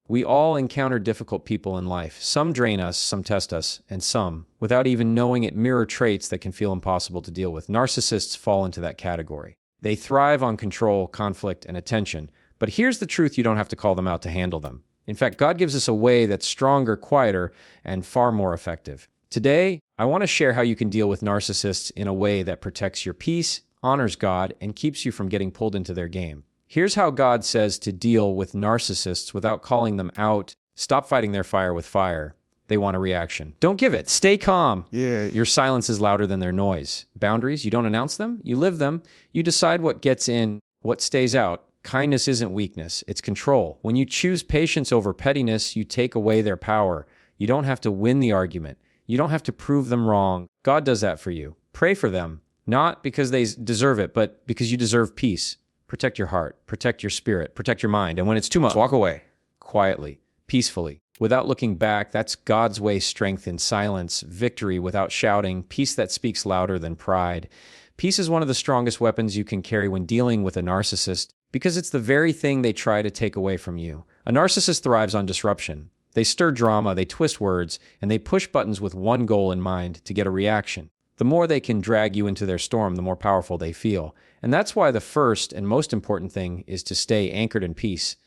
We all encounter difficult people in life. Some drain us, some test us, and some, without even knowing it, mirror traits that can feel impossible to deal with. Narcissists fall into that category. They thrive on control, conflict, and attention. But here's the truth: you don't have to call them out to handle them. In fact, God gives us a way that's stronger, quieter, and far more effective. Today, I want to share how you can deal with narcissists in a way that protects your peace, honors God, and keeps you from getting pulled into their game. Here's how God says to deal with narcissists without calling them out. Stop fighting their fire with fire. They want a reaction. Don't give it. Stay calm. Your silence is louder than their noise. Boundaries, you don't announce them, you live them. You decide what gets in, what stays out. Kindness isn't weakness, it's control. When you choose patience over pettiness, you take away their power. You don't have to win the argument. You don't have to prove them wrong. God does that for you. Pray for them, not because they deserve it, but because you deserve peace. Protect your heart, protect your spirit, protect your mind. And when it's too much, walk away quietly, peacefully, without looking back. That's God's way: strength in silence, victory without shouting, peace that speaks louder than pride. Peace is one of the strongest weapons you can carry when dealing with a narcissist, because it's the very thing they try to take away from you. A narcissist thrives on disruption. They stir drama, they twist words, and they push buttons with one goal in mind: to get a reaction. The more they can drag you into their storm, the more powerful they feel. And that's why the first and most important thing is to stay anchored in peace.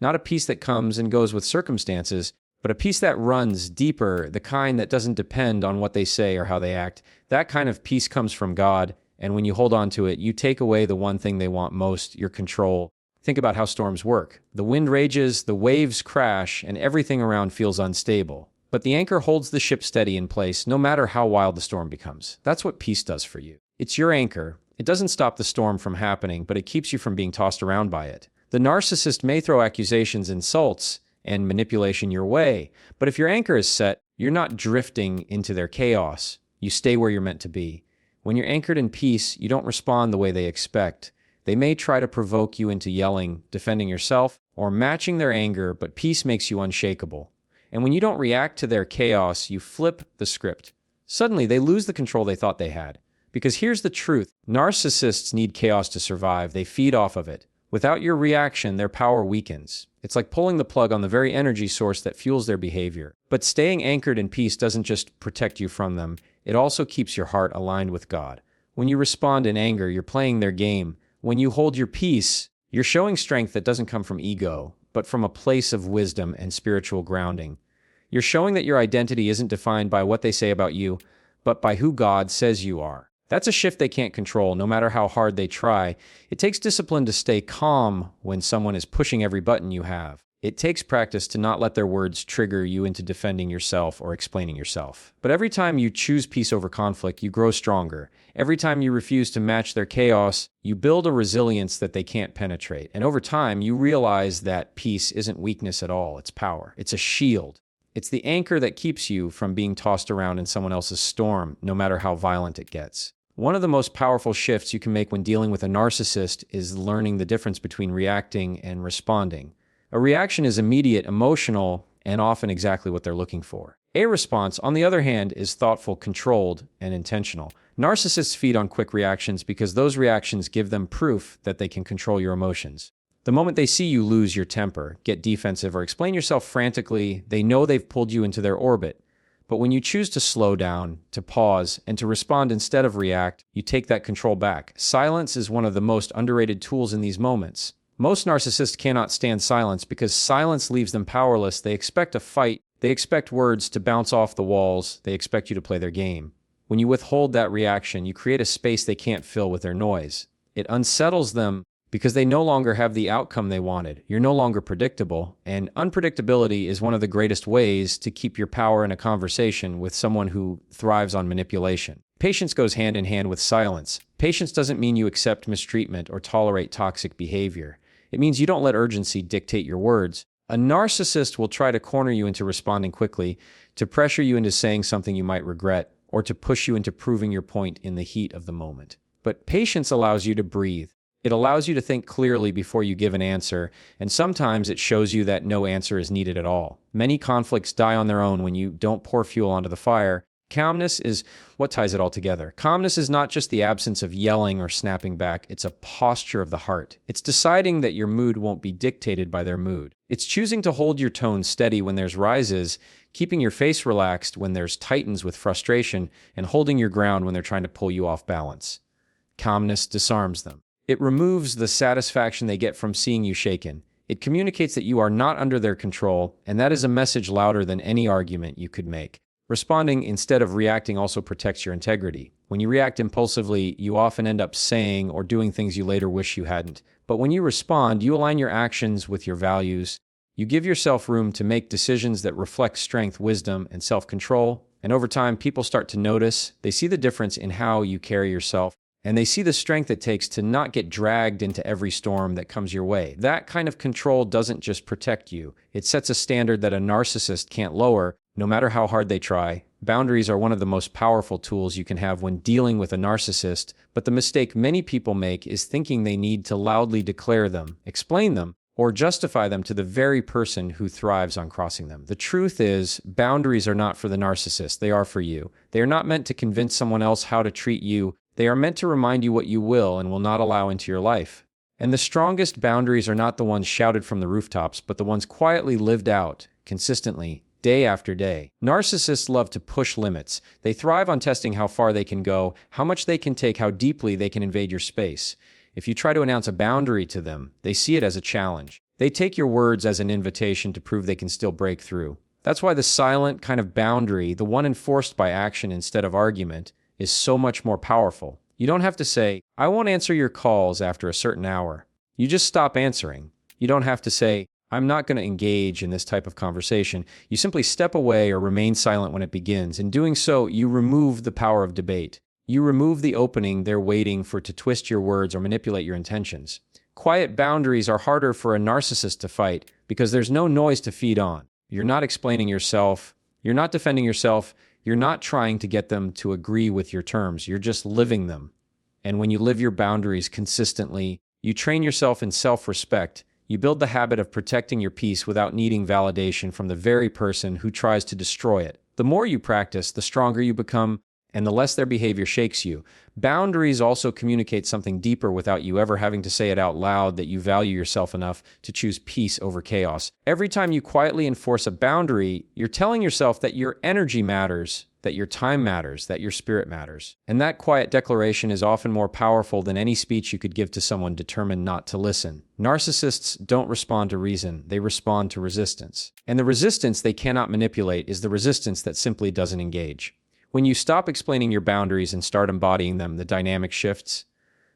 Not a peace that comes and goes with circumstances, but a peace that runs deeper, the kind that doesn't depend on what they say or how they act. That kind of peace comes from God, and when you hold on to it, you take away the one thing they want most: your control. Think about how storms work. The wind rages, the waves crash, and everything around feels unstable. But the anchor holds the ship steady in place, no matter how wild the storm becomes. That's what peace does for you. It's your anchor. It doesn't stop the storm from happening, but it keeps you from being tossed around by it. The narcissist may throw accusations, insults, and manipulation your way, but if your anchor is set, you're not drifting into their chaos. You stay where you're meant to be. When you're anchored in peace, you don't respond the way they expect. They may try to provoke you into yelling, defending yourself, or matching their anger, but peace makes you unshakable. And when you don't react to their chaos, you flip the script. Suddenly, they lose the control they thought they had. Because here's the truth: narcissists need chaos to survive. They feed off of it. Without your reaction, their power weakens. It's like pulling the plug on the very energy source that fuels their behavior. But staying anchored in peace doesn't just protect you from them, it also keeps your heart aligned with God. When you respond in anger, you're playing their game. When you hold your peace, you're showing strength that doesn't come from ego, but from a place of wisdom and spiritual grounding. You're showing that your identity isn't defined by what they say about you, but by who God says you are. That's a shift they can't control, no matter how hard they try. It takes discipline to stay calm when someone is pushing every button you have. It takes practice to not let their words trigger you into defending yourself or explaining yourself. But every time you choose peace over conflict, you grow stronger. Every time you refuse to match their chaos, you build a resilience that they can't penetrate. And over time, you realize that peace isn't weakness at all. It's power. It's a shield. It's the anchor that keeps you from being tossed around in someone else's storm, no matter how violent it gets. One of the most powerful shifts you can make when dealing with a narcissist is learning the difference between reacting and responding. A reaction is immediate, emotional, and often exactly what they're looking for. A response, on the other hand, is thoughtful, controlled, and intentional. Narcissists feed on quick reactions because those reactions give them proof that they can control your emotions. The moment they see you lose your temper, get defensive, or explain yourself frantically, they know they've pulled you into their orbit. But when you choose to slow down, to pause, and to respond instead of react, you take that control back. Silence is one of the most underrated tools in these moments. Most narcissists cannot stand silence because silence leaves them powerless. They expect a fight. They expect words to bounce off the walls. They expect you to play their game. When you withhold that reaction, you create a space they can't fill with their noise. It unsettles them because they no longer have the outcome they wanted. You're no longer predictable, and unpredictability is one of the greatest ways to keep your power in a conversation with someone who thrives on manipulation. Patience goes hand in hand with silence. Patience doesn't mean you accept mistreatment or tolerate toxic behavior. It means you don't let urgency dictate your words. A narcissist will try to corner you into responding quickly, to pressure you into saying something you might regret, or to push you into proving your point in the heat of the moment. But patience allows you to breathe. It allows you to think clearly before you give an answer, and sometimes it shows you that no answer is needed at all. Many conflicts die on their own when you don't pour fuel onto the fire. Calmness is what ties it all together. Calmness is not just the absence of yelling or snapping back. It's a posture of the heart. It's deciding that your mood won't be dictated by their mood. It's choosing to hold your tone steady when there's rises, keeping your face relaxed when there's tightens with frustration, and holding your ground when they're trying to pull you off balance. Calmness disarms them. It removes the satisfaction they get from seeing you shaken. It communicates that you are not under their control, and that is a message louder than any argument you could make. Responding instead of reacting also protects your integrity. When you react impulsively, you often end up saying or doing things you later wish you hadn't. But when you respond, you align your actions with your values. You give yourself room to make decisions that reflect strength, wisdom, and self-control. And over time, people start to notice. They see the difference in how you carry yourself, and they see the strength it takes to not get dragged into every storm that comes your way. That kind of control doesn't just protect you. It sets a standard that a narcissist can't lower, no matter how hard they try. Boundaries are one of the most powerful tools you can have when dealing with a narcissist, but the mistake many people make is thinking they need to loudly declare them, explain them, or justify them to the very person who thrives on crossing them. The truth is, boundaries are not for the narcissist. They are for you. They are not meant to convince someone else how to treat you. They are meant to remind you what you will and will not allow into your life. And the strongest boundaries are not the ones shouted from the rooftops, but the ones quietly lived out, consistently, day after day. Narcissists love to push limits. They thrive on testing how far they can go, how much they can take, how deeply they can invade your space. If you try to announce a boundary to them, they see it as a challenge. They take your words as an invitation to prove they can still break through. That's why the silent kind of boundary, the one enforced by action instead of argument, is so much more powerful. You don't have to say, "I won't answer your calls after a certain hour." You just stop answering. You don't have to say, "I'm not going to engage in this type of conversation." You simply step away or remain silent when it begins. In doing so, you remove the power of debate. You remove the opening they're waiting for to twist your words or manipulate your intentions. Quiet boundaries are harder for a narcissist to fight because there's no noise to feed on. You're not explaining yourself. You're not defending yourself. You're not trying to get them to agree with your terms. You're just living them. And when you live your boundaries consistently, you train yourself in self-respect. You build the habit of protecting your peace without needing validation from the very person who tries to destroy it. The more you practice, the stronger you become, and the less their behavior shakes you. Boundaries also communicate something deeper without you ever having to say it out loud, that you value yourself enough to choose peace over chaos. Every time you quietly enforce a boundary, you're telling yourself that your energy matters, that your time matters, that your spirit matters. And that quiet declaration is often more powerful than any speech you could give to someone determined not to listen. Narcissists don't respond to reason, they respond to resistance. And the resistance they cannot manipulate is the resistance that simply doesn't engage. When you stop explaining your boundaries and start embodying them, the dynamic shifts.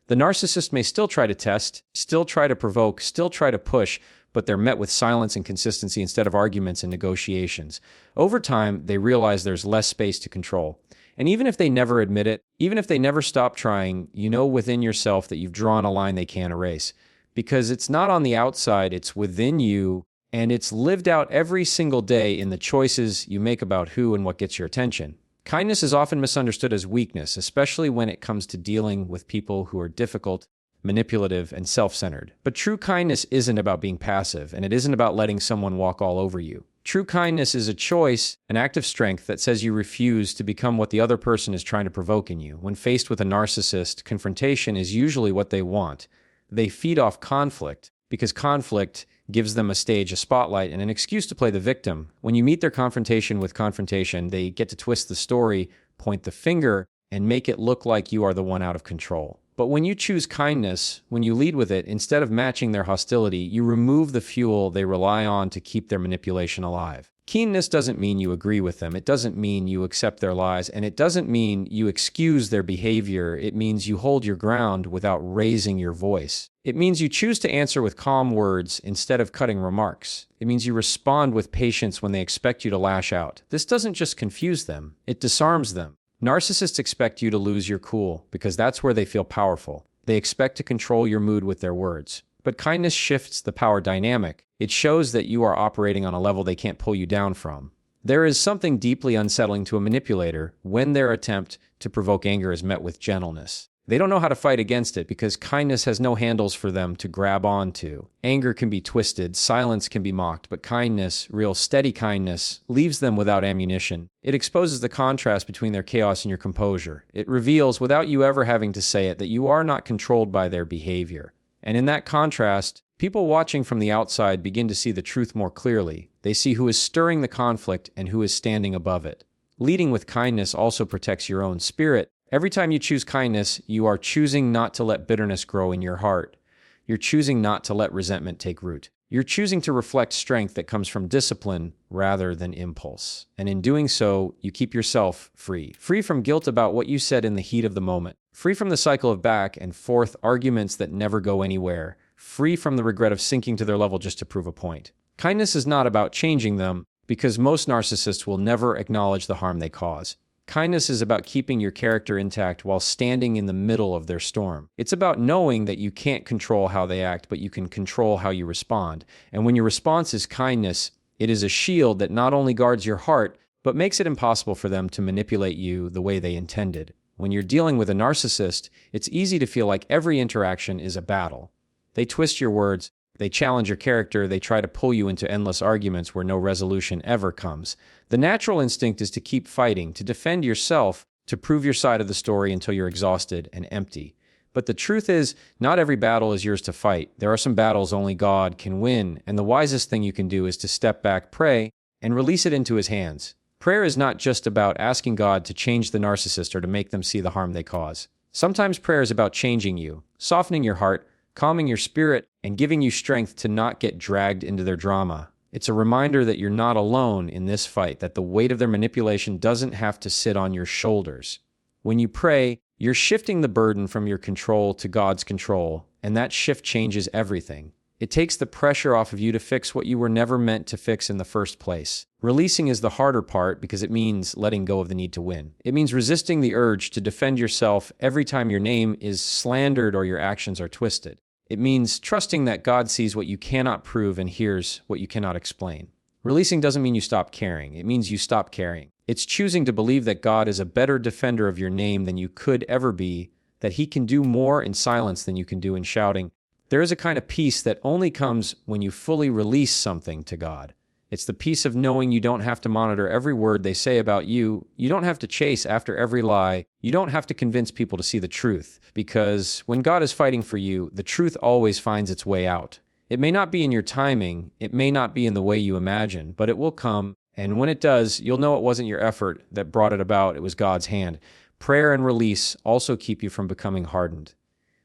The narcissist may still try to test, still try to provoke, still try to push, but they're met with silence and consistency instead of arguments and negotiations. Over time, they realize there's less space to control. And even if they never admit it, even if they never stop trying, you know within yourself that you've drawn a line they can't erase. Because it's not on the outside, it's within you, and it's lived out every single day in the choices you make about who and what gets your attention. Kindness is often misunderstood as weakness, especially when it comes to dealing with people who are difficult, manipulative, and self-centered. But true kindness isn't about being passive, and it isn't about letting someone walk all over you. True kindness is a choice, an act of strength that says you refuse to become what the other person is trying to provoke in you. When faced with a narcissist, confrontation is usually what they want. They feed off conflict, because conflict gives them a stage, a spotlight, and an excuse to play the victim. When you meet their confrontation with confrontation, they get to twist the story, point the finger, and make it look like you are the one out of control. But when you choose kindness, when you lead with it, instead of matching their hostility, you remove the fuel they rely on to keep their manipulation alive. Keenness doesn't mean you agree with them. It doesn't mean you accept their lies. And it doesn't mean you excuse their behavior. It means you hold your ground without raising your voice. It means you choose to answer with calm words instead of cutting remarks. It means you respond with patience when they expect you to lash out. This doesn't just confuse them. It disarms them. Narcissists expect you to lose your cool because that's where they feel powerful. They expect to control your mood with their words. But kindness shifts the power dynamic. It shows that you are operating on a level they can't pull you down from. There is something deeply unsettling to a manipulator when their attempt to provoke anger is met with gentleness. They don't know how to fight against it because kindness has no handles for them to grab onto. Anger can be twisted, silence can be mocked, but kindness, real steady kindness, leaves them without ammunition. It exposes the contrast between their chaos and your composure. It reveals, without you ever having to say it, that you are not controlled by their behavior. And in that contrast, people watching from the outside begin to see the truth more clearly. They see who is stirring the conflict and who is standing above it. Leading with kindness also protects your own spirit. Every time you choose kindness, you are choosing not to let bitterness grow in your heart. You're choosing not to let resentment take root. You're choosing to reflect strength that comes from discipline rather than impulse. And in doing so, you keep yourself free. Free from guilt about what you said in the heat of the moment. Free from the cycle of back and forth arguments that never go anywhere. Free from the regret of sinking to their level just to prove a point. Kindness is not about changing them, because most narcissists will never acknowledge the harm they cause. Kindness is about keeping your character intact while standing in the middle of their storm. It's about knowing that you can't control how they act, but you can control how you respond. And when your response is kindness, it is a shield that not only guards your heart, but makes it impossible for them to manipulate you the way they intended. When you're dealing with a narcissist, it's easy to feel like every interaction is a battle. They twist your words, they challenge your character, they try to pull you into endless arguments where no resolution ever comes. The natural instinct is to keep fighting, to defend yourself, to prove your side of the story until you're exhausted and empty. But the truth is, not every battle is yours to fight. There are some battles only God can win, and the wisest thing you can do is to step back, pray, and release it into His hands. Prayer is not just about asking God to change the narcissist or to make them see the harm they cause. Sometimes prayer is about changing you, softening your heart, calming your spirit, and giving you strength to not get dragged into their drama. It's a reminder that you're not alone in this fight, that the weight of their manipulation doesn't have to sit on your shoulders. When you pray, you're shifting the burden from your control to God's control, and that shift changes everything. It takes the pressure off of you to fix what you were never meant to fix in the first place. Releasing is the harder part because it means letting go of the need to win. It means resisting the urge to defend yourself every time your name is slandered or your actions are twisted. It means trusting that God sees what you cannot prove and hears what you cannot explain. Releasing doesn't mean you stop caring. It means you stop caring. It's choosing to believe that God is a better defender of your name than you could ever be, that He can do more in silence than you can do in shouting. There is a kind of peace that only comes when you fully release something to God. It's the peace of knowing you don't have to monitor every word they say about you. You don't have to chase after every lie. You don't have to convince people to see the truth. Because when God is fighting for you, the truth always finds its way out. It may not be in your timing. It may not be in the way you imagine, but it will come. And when it does, you'll know it wasn't your effort that brought it about. It was God's hand. Prayer and release also keep you from becoming hardened.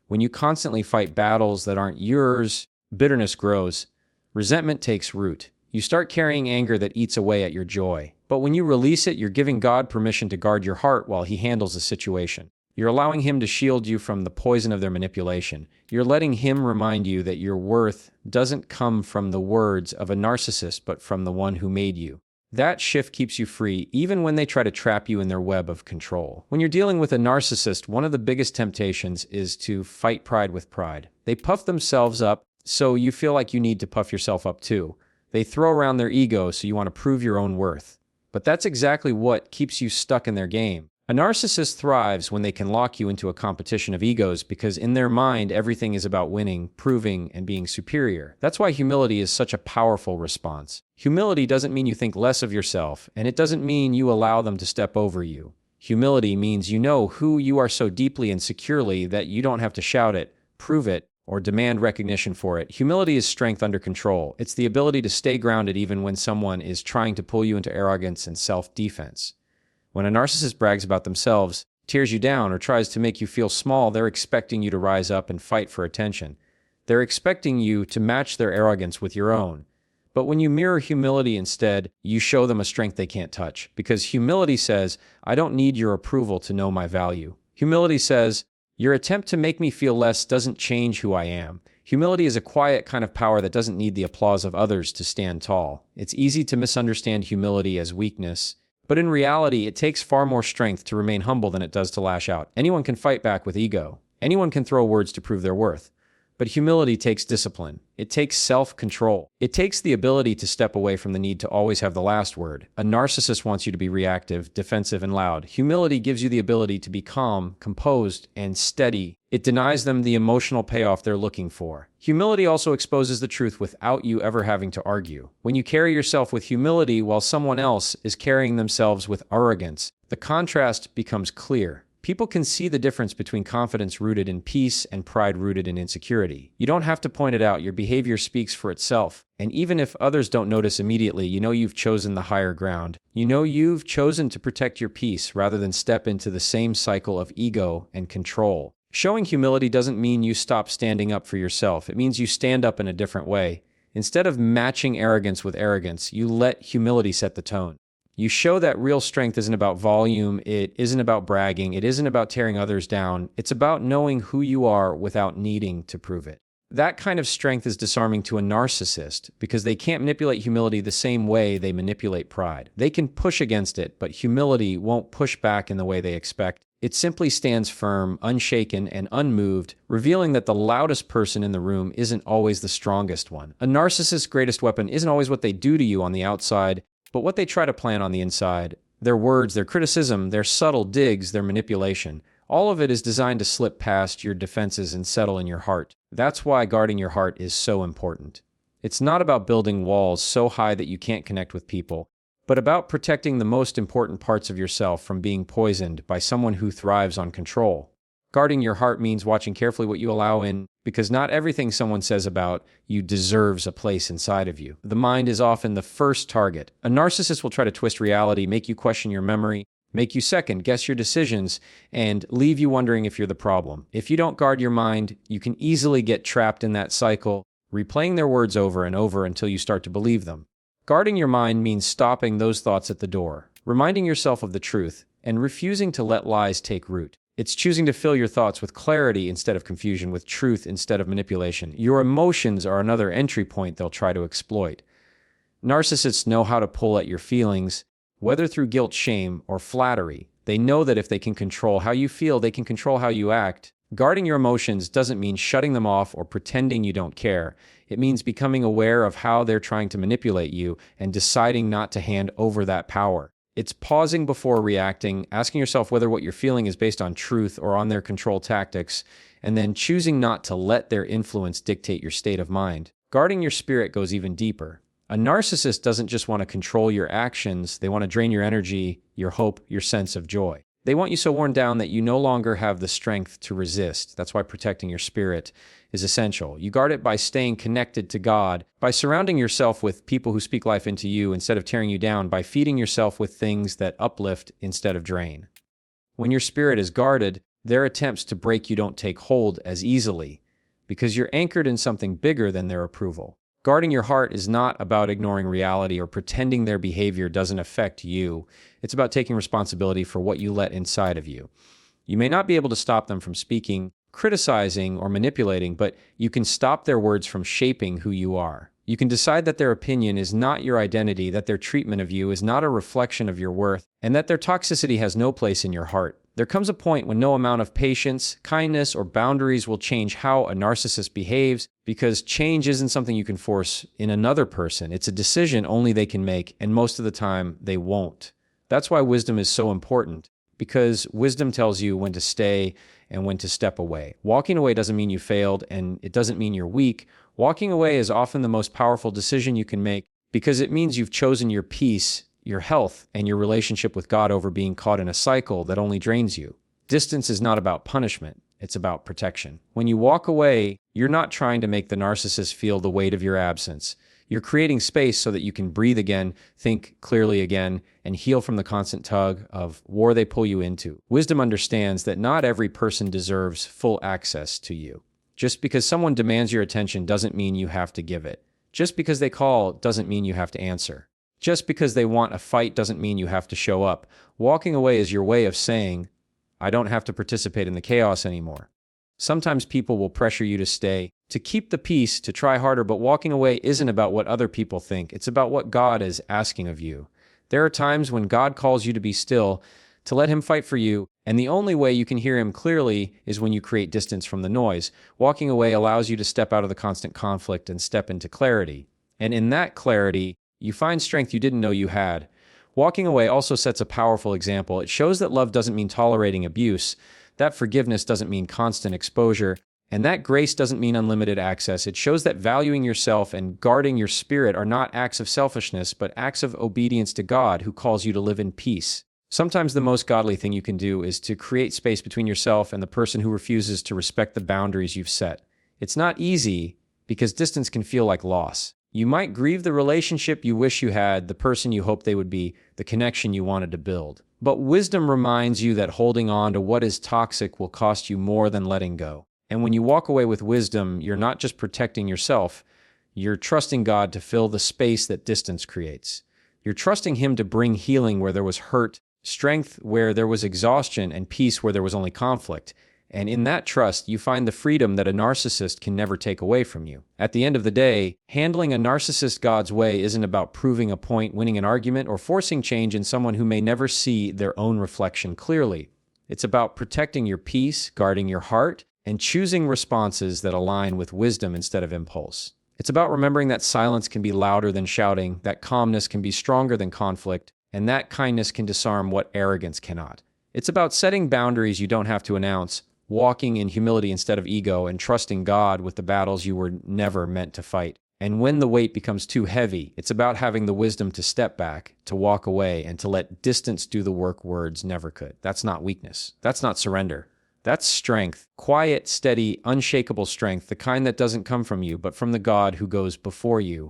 When you constantly fight battles that aren't yours, bitterness grows. Resentment takes root. You start carrying anger that eats away at your joy. But when you release it, you're giving God permission to guard your heart while He handles the situation. You're allowing Him to shield you from the poison of their manipulation. You're letting Him remind you that your worth doesn't come from the words of a narcissist, but from the one who made you. That shift keeps you free, even when they try to trap you in their web of control. When you're dealing with a narcissist, one of the biggest temptations is to fight pride with pride. They puff themselves up, so you feel like you need to puff yourself up too. They throw around their ego, so you want to prove your own worth. But that's exactly what keeps you stuck in their game. A narcissist thrives when they can lock you into a competition of egos because in their mind, everything is about winning, proving, and being superior. That's why humility is such a powerful response. Humility doesn't mean you think less of yourself, and it doesn't mean you allow them to step over you. Humility means you know who you are so deeply and securely that you don't have to shout it, prove it, or demand recognition for it. Humility is strength under control. It's the ability to stay grounded even when someone is trying to pull you into arrogance and self-defense. When a narcissist brags about themselves, tears you down, or tries to make you feel small, they're expecting you to rise up and fight for attention. They're expecting you to match their arrogance with your own. But when you mirror humility instead, you show them a strength they can't touch. Because humility says, I don't need your approval to know my value. Humility says, your attempt to make me feel less doesn't change who I am. Humility is a quiet kind of power that doesn't need the applause of others to stand tall. It's easy to misunderstand humility as weakness, but in reality, it takes far more strength to remain humble than it does to lash out. Anyone can fight back with ego. Anyone can throw words to prove their worth. But humility takes discipline. It takes self-control. It takes the ability to step away from the need to always have the last word. A narcissist wants you to be reactive, defensive, and loud. Humility gives you the ability to be calm, composed, and steady. It denies them the emotional payoff they're looking for. Humility also exposes the truth without you ever having to argue. When you carry yourself with humility while someone else is carrying themselves with arrogance, the contrast becomes clear. People can see the difference between confidence rooted in peace and pride rooted in insecurity. You don't have to point it out. Your behavior speaks for itself. And even if others don't notice immediately, you know you've chosen the higher ground. You know you've chosen to protect your peace rather than step into the same cycle of ego and control. Showing humility doesn't mean you stop standing up for yourself. It means you stand up in a different way. Instead of matching arrogance with arrogance, you let humility set the tone. You show that real strength isn't about volume, it isn't about bragging, it isn't about tearing others down, it's about knowing who you are without needing to prove it. That kind of strength is disarming to a narcissist because they can't manipulate humility the same way they manipulate pride. They can push against it, but humility won't push back in the way they expect. It simply stands firm, unshaken, and unmoved, revealing that the loudest person in the room isn't always the strongest one. A narcissist's greatest weapon isn't always what they do to you on the outside, but what they try to plant on the inside. Their words, their criticism, their subtle digs, their manipulation. All of it is designed to slip past your defenses and settle in your heart. That's why guarding your heart is so important. It's not about building walls so high that you can't connect with people, but about protecting the most important parts of yourself from being poisoned by someone who thrives on control. Guarding your heart means watching carefully what you allow in, because not everything someone says about you deserves a place inside of you. The mind is often the first target. A narcissist will try to twist reality, make you question your memory, make you second-guess your decisions, and leave you wondering if you're the problem. If you don't guard your mind, you can easily get trapped in that cycle, replaying their words over and over until you start to believe them. Guarding your mind means stopping those thoughts at the door, reminding yourself of the truth, and refusing to let lies take root. It's choosing to fill your thoughts with clarity instead of confusion, with truth instead of manipulation. Your emotions are another entry point they'll try to exploit. Narcissists know how to pull at your feelings, whether through guilt, shame, or flattery. They know that if they can control how you feel, they can control how you act. Guarding your emotions doesn't mean shutting them off or pretending you don't care. It means becoming aware of how they're trying to manipulate you and deciding not to hand over that power. It's pausing before reacting, asking yourself whether what you're feeling is based on truth or on their control tactics, and then choosing not to let their influence dictate your state of mind. Guarding your spirit goes even deeper. A narcissist doesn't just want to control your actions, they want to drain your energy, your hope, your sense of joy. They want you so worn down that you no longer have the strength to resist. That's why protecting your spirit is essential. You guard it by staying connected to God, by surrounding yourself with people who speak life into you instead of tearing you down, by feeding yourself with things that uplift instead of drain. When your spirit is guarded, their attempts to break you don't take hold as easily, because you're anchored in something bigger than their approval. Guarding your heart is not about ignoring reality or pretending their behavior doesn't affect you. It's about taking responsibility for what you let inside of you. You may not be able to stop them from speaking, criticizing, or manipulating, but you can stop their words from shaping who you are. You can decide that their opinion is not your identity, that their treatment of you is not a reflection of your worth, and that their toxicity has no place in your heart. There comes a point when no amount of patience, kindness, or boundaries will change how a narcissist behaves, because change isn't something you can force in another person. It's a decision only they can make, and most of the time, they won't. That's why wisdom is so important, because wisdom tells you when to stay and when to step away. Walking away doesn't mean you failed, and it doesn't mean you're weak. Walking away is often the most powerful decision you can make, because it means you've chosen your peace, your health, and your relationship with God over being caught in a cycle that only drains you. Distance is not about punishment, it's about protection. When you walk away, you're not trying to make the narcissist feel the weight of your absence. You're creating space so that you can breathe again, think clearly again, and heal from the constant tug of war they pull you into. Wisdom understands that not every person deserves full access to you. Just because someone demands your attention doesn't mean you have to give it. Just because they call doesn't mean you have to answer. Just because they want a fight doesn't mean you have to show up. Walking away is your way of saying, I don't have to participate in the chaos anymore. Sometimes people will pressure you to stay, to keep the peace, to try harder, but walking away isn't about what other people think. It's about what God is asking of you. There are times when God calls you to be still, to let Him fight for you, And the only way you can hear him clearly is when you create distance from the noise. Walking away allows you to step out of the constant conflict and step into clarity. And in that clarity, you find strength you didn't know you had. Walking away also sets a powerful example. It shows that love doesn't mean tolerating abuse, that forgiveness doesn't mean constant exposure, and that grace doesn't mean unlimited access. It shows that valuing yourself and guarding your spirit are not acts of selfishness, but acts of obedience to God, who calls you to live in peace. Sometimes the most godly thing you can do is to create space between yourself and the person who refuses to respect the boundaries you've set. It's not easy, because distance can feel like loss. You might grieve the relationship you wish you had, the person you hoped they would be, the connection you wanted to build. But wisdom reminds you that holding on to what is toxic will cost you more than letting go. And when you walk away with wisdom, you're not just protecting yourself, you're trusting God to fill the space that distance creates. You're trusting Him to bring healing where there was hurt, strength where there was exhaustion, and peace where there was only conflict. And in that trust, you find the freedom that a narcissist can never take away from you. At the end of the day, handling a narcissist God's way isn't about proving a point, winning an argument, or forcing change in someone who may never see their own reflection clearly. It's about protecting your peace, guarding your heart, and choosing responses that align with wisdom instead of impulse. It's about remembering that silence can be louder than shouting, that calmness can be stronger than conflict, and that kindness can disarm what arrogance cannot. It's about setting boundaries you don't have to announce, walking in humility instead of ego, and trusting God with the battles you were never meant to fight. And when the weight becomes too heavy, it's about having the wisdom to step back, to walk away, and to let distance do the work words never could. That's not weakness. That's not surrender. That's strength. Quiet, steady, unshakable strength, the kind that doesn't come from you, but from the God who goes before you.